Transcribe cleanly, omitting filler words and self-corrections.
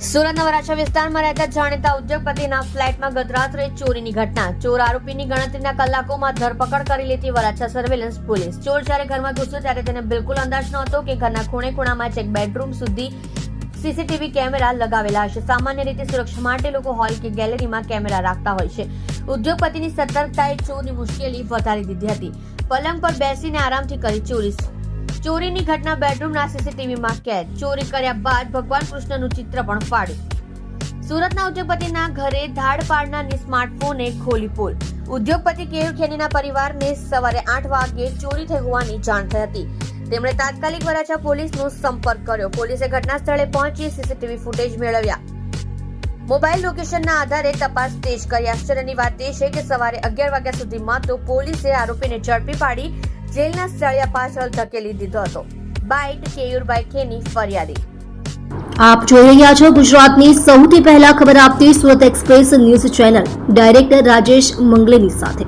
સુરતના વરાછા વિસ્તારમાં રહેતા જાણીતા ઉદ્યોગપતિના ફ્લેટમાં ગતરાત્રે ચોરીની ઘટના. ચોર આરોપીની ગણતરીના કલાકોમાં ધરપકડ કરી લેતી વરાછા સર્વેલન્સ પોલીસ. ચોર જ્યારે ઘરમાં ઘૂસ્યો ત્યારે તેને બિલકુલ અંદાજ નહોતો કે ઘરના ખૂણે ખૂણામાં ચેક બેડરૂમ સુધી સીસીટીવી કેમેરા લગાવેલા હશે. સામાન્ય રીતે સુરક્ષા માટે લોકો હોલ કે ગેલેરીમાં કેમેરા રાખતા હોય છે. ઉદ્યોગપતિની સતર્કતાએ ચોરની મુશ્કેલી વધારી દીધી હતી. પલંગ પર બેસીને આરામથી કરી ચોરી. ચોરીની ઘટના બેડરૂમના સીસીટીવીમાં કેદ. ચોરી કર્યા બાદ ભગવાન કૃષ્ણનું ચિત્ર પણ ફાડ્યું. સુરતના ઉદ્યોગપતિના ઘરે ધાડ પાડનારની સ્માર્ટફોને ખોલી પોલ. ઉદ્યોગપતિ કેયુર ખેનીના પરિવારને સવારે 8 વાગ્યે ચોરી થઈ હોવાની જાણ થઈ હતી. તેમણે તાત્કાલિક વરાછા પોલીસનો સંપર્ક કર્યો. પોલીસે ઘટના સ્થળે પહોંચી સીસીટીવી ફૂટેજ મેળવ્યા. મોબાઈલ લોકેશનના આધારે તપાસ તેજ કરી. આશ્ચર્યની વાત એ છે કે સવારે 11 વાગ્યા સુધીમાં તો પોલીસે આરોપીને ઝડપી પાડી જેલના સ્થળિયા પાછળ ધકેલી દીધો હતો. બાઇટ કેયુરભાઈ ખેની ફરિયાદી. આપ જોઈ રહ્યા છો ગુજરાતની સૌથી પહેલા ખબર આપતી Surat express news channel director Rajesh મંગલેની સાથે.